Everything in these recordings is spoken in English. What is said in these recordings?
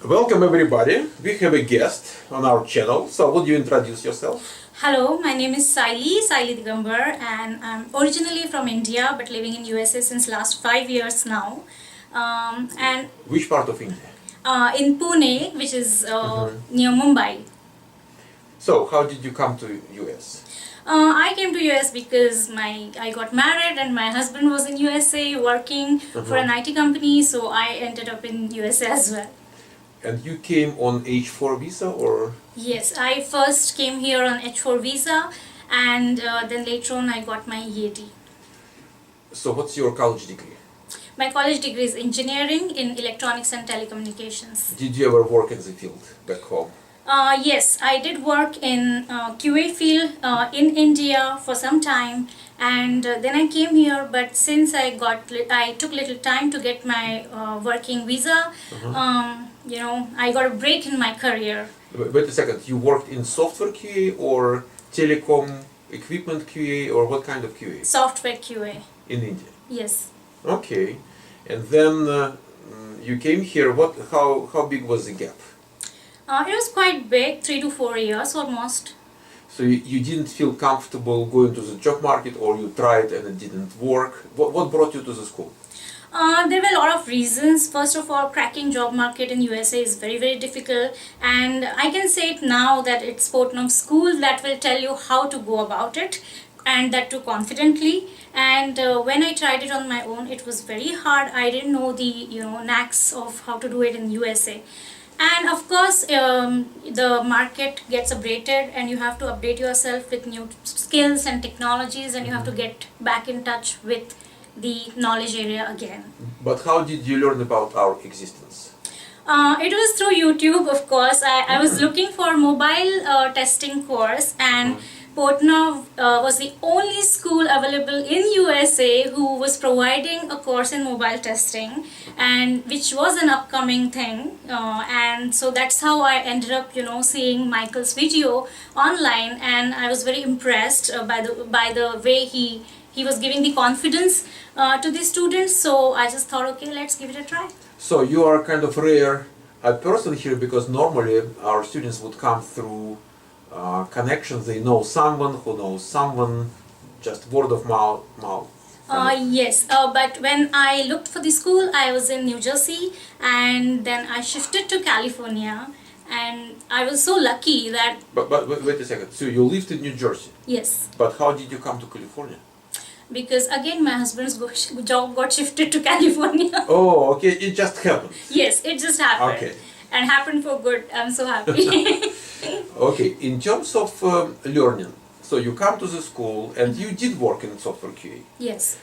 Welcome everybody. We have a guest on our channel. So would you introduce yourself? Hello, my name is Saili Digambar, and I'm originally from India but living in USA since last 5 years now. And Which part of India? in Pune, which is near Mumbai. So how did you come to US? I came to US because I got married and my husband was in USA working for an IT company, so I ended up in USA as well. And you came on H4 visa or? Yes, I first came here on H4 visa, and then later on I got my EAD. So what's your college degree? My college degree is engineering in electronics and telecommunications. Did you ever work in the field back home? Yes, I did work in QA field in India for some time, and then I came here. But since I took little time to get my working visa. I got a break in my career. Wait a second. You worked in software QA or telecom equipment QA or what kind of QA? Software QA. In India. Yes. Okay, and then you came here. How big was the gap? It was quite big, 3 to 4 years almost. So you didn't feel comfortable going to the job market, or you tried and it didn't work? What brought you to the school? There were a lot of reasons. First of all, cracking job market in USA is very, very difficult, and I can say it now that it's Portnov school that will tell you how to go about it, and that too confidently. And when I tried it on my own, it was very hard. I didn't know the knacks of how to do it in USA. And of course, the market gets updated and you have to update yourself with new skills and technologies, and you have to get back in touch with the knowledge area again. But how did you learn about our existence? It was through YouTube, of course. I was looking for mobile testing course, and Portnov was the only school available in USA who was providing a course in mobile testing, and which was an upcoming thing. And so that's how I ended up, seeing Michael's video online, and I was very impressed by the way he was giving the confidence to the students. So I just thought, okay, let's give it a try. So you are kind of rare person here, because normally our students would come through connections. They know someone who knows someone, just word of mouth. Yes, but when I looked for the school, I was in New Jersey, and then I shifted to California, and I was so lucky that... But wait a second, so you lived in New Jersey? Yes. But how did you come to California? Because again, my husband's job got shifted to California. Oh, okay, it just happened. Yes, it just happened. Okay. And happened for good. I'm so happy. Okay, in terms of learning, so you come to the school and you did work in software QA. Yes.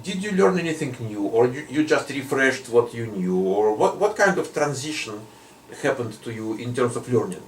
Did you learn anything new, or you just refreshed what you knew, or what kind of transition happened to you in terms of learning?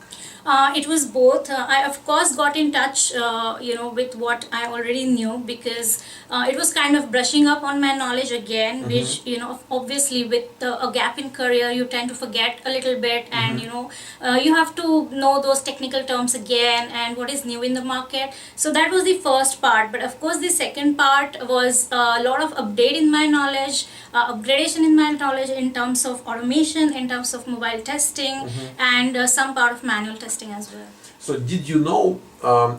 It was both. I of course got in touch, with what I already knew, because it was kind of brushing up on my knowledge again, which, obviously with a gap in career, you tend to forget a little bit, and, you have to know those technical terms again and what is new in the market. So that was the first part. But of course, the second part was a lot of update in my knowledge, upgradation in my knowledge in terms of automation, in terms of mobile testing, and some part of manual testing as well. So did you know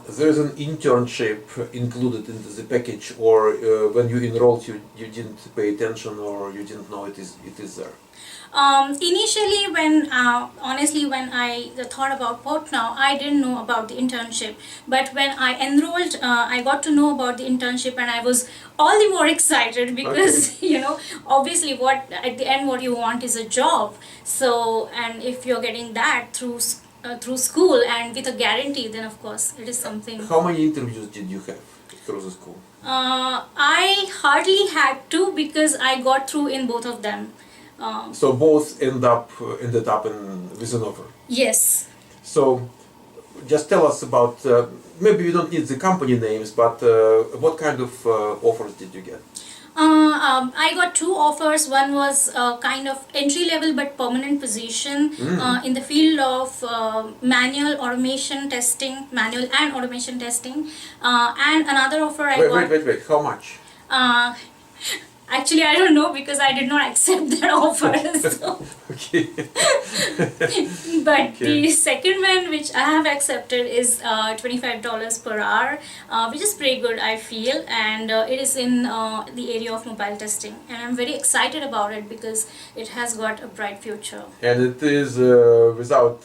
there's an internship included into the package, or when you enrolled you didn't pay attention, or you didn't know it is there? Initially, honestly, when I thought about Portnov, I didn't know about the internship. But when I enrolled, I got to know about the internship, and I was all the more excited because, obviously at the end what you want is a job. So, and if you're getting that through school and with a guarantee, then of course it is something. How many interviews did you have through the school? I hardly had to, because I got through in both of them. So both ended up with an offer? Yes. So just tell us about, maybe we don't need the company names, but what kind of offers did you get? I got 2 offers. One was kind of entry-level but permanent position in the field of manual and automation testing, and another offer I got... Wait, how much? Actually, I don't know because I did not accept that offer. So. Okay. But Okay. the second one, which I have accepted, is $25 per hour, which is pretty good, I feel, and it is in the area of mobile testing, and I'm very excited about it because it has got a bright future. And it is without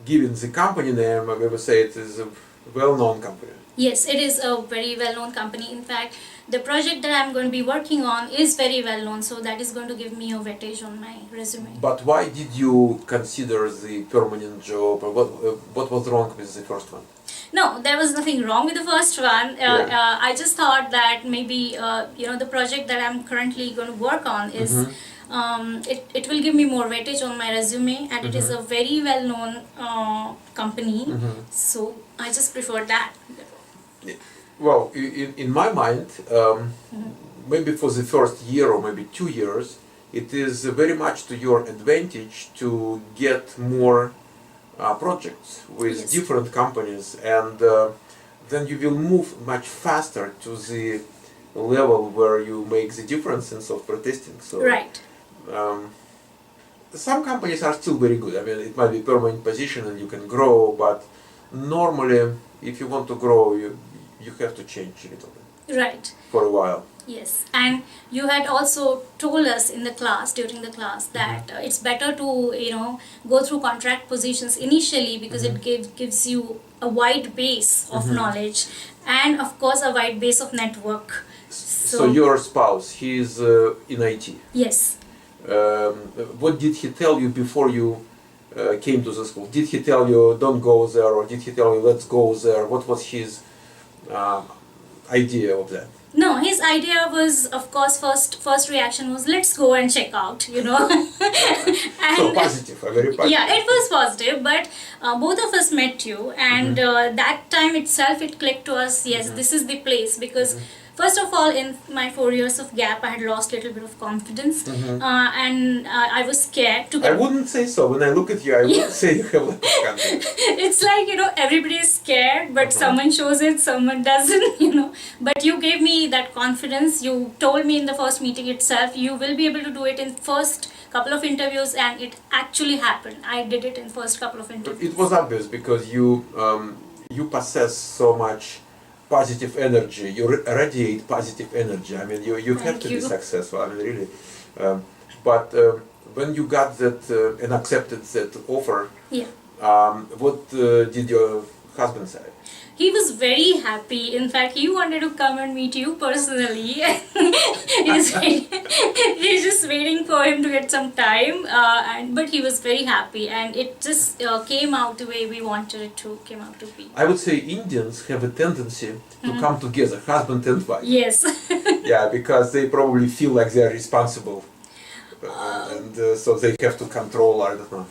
giving the company name, I will say it is a well-known company. Yes, it is a very well-known company. In fact, the project that I'm going to be working on is very well-known, so that is going to give me a weightage on my resume. But why did you consider the permanent job? Or what was wrong with the first one? No, there was nothing wrong with the first one. Yeah. I just thought that maybe the project that I'm currently going to work on is it will give me more weightage on my resume, and it is a very well-known company. So I just prefer that. Well, in my mind, maybe for the first year or maybe 2 years, it is very much to your advantage to get more projects with Yes. different companies, and then you will move much faster to the level where you make the difference in software testing. So, Right. some companies are still very good. I mean, it might be permanent position and you can grow, but normally, if you want to grow, you have to change a little bit Right. for a while. Yes, and you had also told us in the class, during the class, that it's better to go through contract positions initially because it gives you a wide base of knowledge and of course a wide base of network. So your spouse, he is in IT. Yes. What did he tell you before you came to the school? Did he tell you don't go there, or did he tell you let's go there? What was his idea of that? No, his idea was, of course, first reaction was let's go and check out, and So positive, very positive. yeah, it was positive, but both of us met you, and that time itself it clicked to us, yes, this is the place, because first of all, in my 4 years of gap, I had lost a little bit of confidence, and I was scared to I get. wouldn't say so. When I look at you, I wouldn't say you have lack of confidence. It's like, everybody is scared, but someone shows it, someone doesn't, But you gave me that confidence. You told me in the first meeting itself, you will be able to do it in first couple of interviews, and it actually happened. I did it in first couple of interviews. It was obvious because you possess so much positive energy. You radiate positive energy. I mean, you have to be successful. I mean, really. But when you got that and accepted that offer, what did your husband say? He was very happy. In fact, he wanted to come and meet you personally. He's just waiting for him to get some time. But he was very happy, and it just came out the way we wanted it to came out to be. I would say Indians have a tendency to come together, husband and wife. Yes. Yeah, because they probably feel like they are responsible. And so they have to control, I don't know.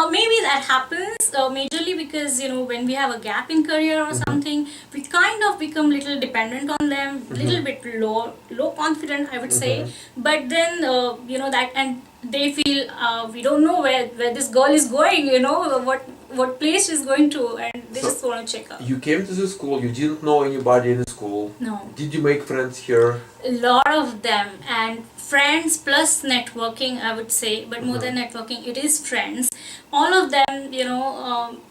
Maybe that happens majorly because when we have a gap in career or something, we kind of become little dependent on them, little bit low confident, I would say. But then that, and they feel we don't know where this girl is going, what place she's going to, and they just want to check out. You came to the school, you didn't know anybody in the school. No. Did you make friends here? A lot of them, and friends plus networking, I would say, but more than networking, it is friends. All of them,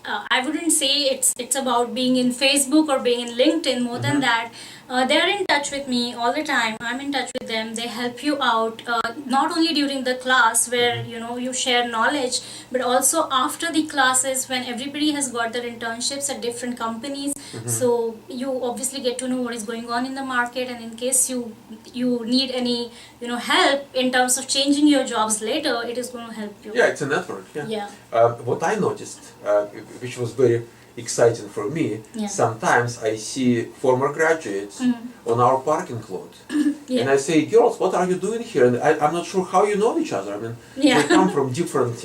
I wouldn't say it's about being in Facebook or being in LinkedIn. More than that, they are in touch with me all the time. I'm in touch with them. They help you out, not only during the class where you share knowledge, but also after the classes when everybody has got their internships at different companies. So you obviously get to know what is going on in the market, and in case you need any help in terms of changing your jobs later, it is going to help you. Yeah, it's a network. Yeah. What I noticed, which was very exciting for me, sometimes I see former graduates on our parking lot. And I say, girls, what are you doing here? And I'm not sure how you know each other. I mean, they come from different,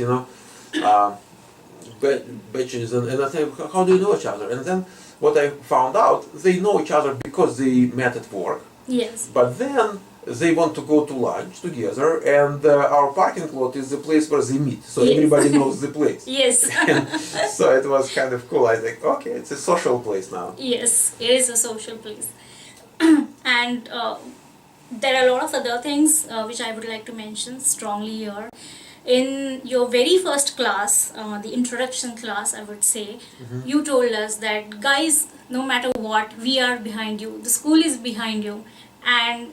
batches, and I say, how do you know each other? And then what I found out, they know each other because they met at work. Yes. But then they want to go to lunch together, and our parking lot is the place where they meet. So everybody knows the place. Yes. So it was kind of cool. I think, okay, it's a social place now. Yes, it is a social place. And there are a lot of other things which I would like to mention strongly here. In your very first class, the introduction class, I would say, you told us that, guys, no matter what, we are behind you. The school is behind you. And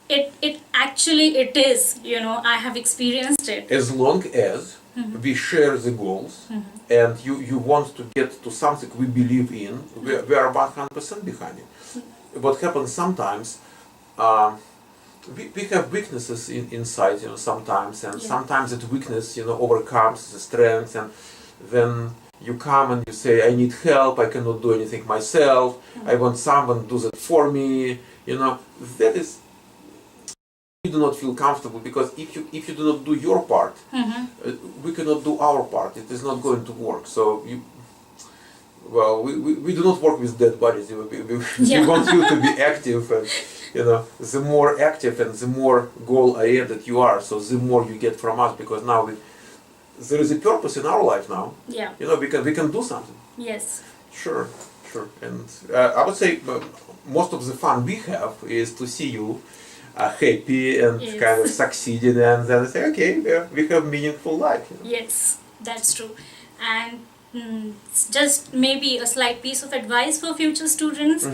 it actually is, I have experienced it. As long as we share the goals and you want to get to something we believe in, we are 100% behind it. What happens sometimes, we have weaknesses inside, sometimes, and sometimes that weakness, overcomes the strength, and then you come and you say, I need help, I cannot do anything myself, I want someone to do that for me, that is, you do not feel comfortable, because if you do not do your part, we cannot do our part, it is not going to work. So we do not work with dead bodies. We want you to be active, and the more active and the more goal-oriented you are, so the more you get from us, because now there is a purpose in our life now. Yeah. We can do something. Yes. Sure. And I would say most of the fun we have is to see you happy and kind of succeeding, and then say, okay, we have meaningful life. Yes, that's true. And just maybe a slight piece of advice for future students.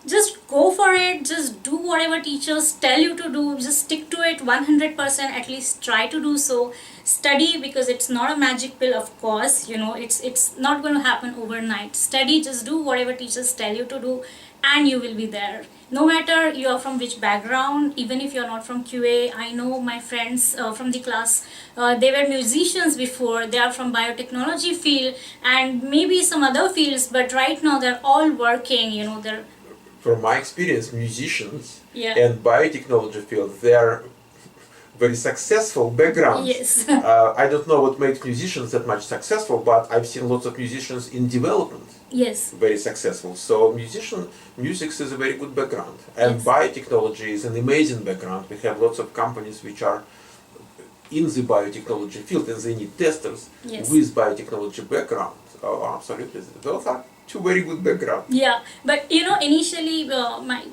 Just go for it, just do whatever teachers tell you to do, just stick to it 100%, at least try to do so. Study, because it's not a magic pill, of course, it's not going to happen overnight. Study, just do whatever teachers tell you to do, and you will be there. No matter you are from which background, even if you're not from QA, I know my friends from the class, they were musicians before, they are from biotechnology field, and maybe some other fields, but right now they're all working, they're... From my experience, musicians and biotechnology field, they are very successful backgrounds. Yes. I don't know what makes musicians that much successful, but I've seen lots of musicians in development. Yes. Very successful. So music is a very good background. And biotechnology is an amazing background. We have lots of companies which are in the biotechnology field, and they need testers with biotechnology background. Oh, absolutely. Those are two very good backgrounds. Yeah, but initially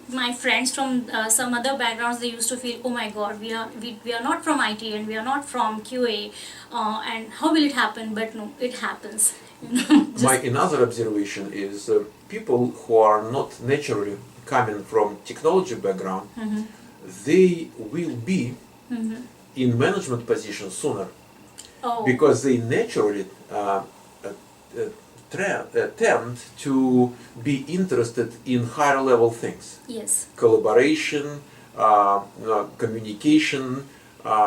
my friends from some other backgrounds, they used to feel, oh my god, we are not from IT and we are not from QA, and how will it happen? But no, it happens. Another observation is people who are not naturally coming from technology background, they will be in management positions sooner, because they naturally tend to be interested in higher level things. Yes. Collaboration, communication,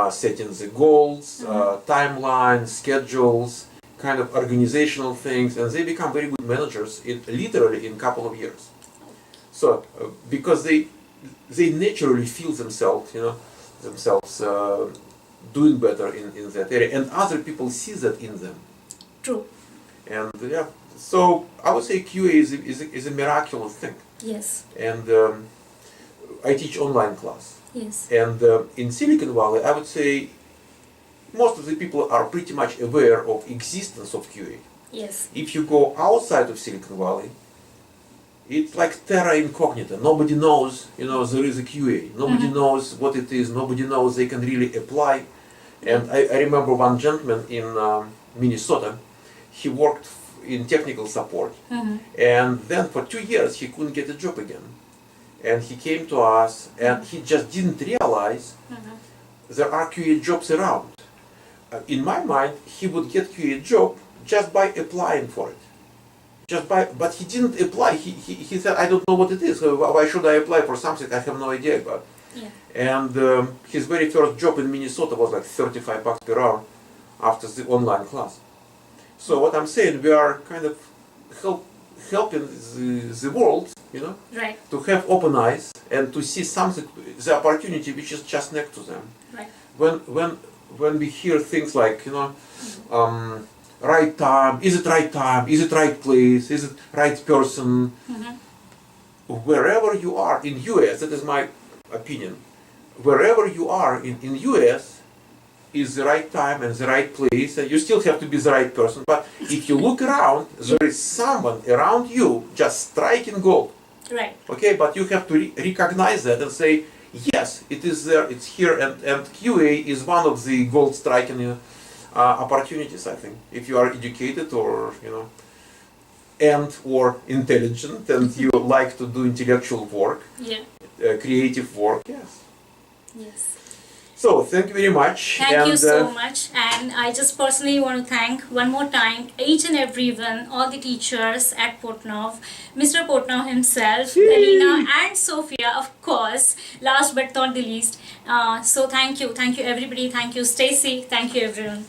setting the goals, timelines, schedules, kind of organizational things, and they become very good managers literally in a couple of years. So because they naturally feel themselves doing better in that area, and other people see that in them. True. And so I would say QA is a miraculous thing. Yes. And I teach online class. Yes. And in Silicon Valley, I would say most of the people are pretty much aware of existence of QA. Yes. If you go outside of Silicon Valley, it's like terra incognita. Nobody knows, there is a QA. Nobody knows what it is. Nobody knows they can really apply. And I remember one gentleman in Minnesota. He worked in technical support, and then for 2 years he couldn't get a job again. And he came to us, and he just didn't realize there are QA jobs around. In my mind, he would get QA job just by applying for it. But he didn't apply. He said, I don't know what it is. Why should I apply for something I have no idea about? Yeah. And his very first job in Minnesota was like $35 per hour after the online class. So what I'm saying, we are kind of helping the world, right, to have open eyes and to see something, the opportunity which is just next to them. Right. When we hear things like, right time, is it right place, is it right person? Wherever you are in US, that is my opinion, wherever you are in US, is the right time and the right place, and you still have to be the right person. But if you look around, there is someone around you just striking gold. Right. Okay, but you have to recognize that and say, yes, it is there, it's here, and QA is one of the gold striking opportunities, I think. If you are educated or, and or intelligent, and you like to do intellectual work, Yeah. Creative work, yes. Yes. So, thank you very much. Thank you so much, and I just personally want to thank one more time each and everyone, all the teachers at Portnov, Mr. Portnov himself, Galina and Sophia, of course, last but not the least. So thank you everybody, thank you Stacy, thank you everyone.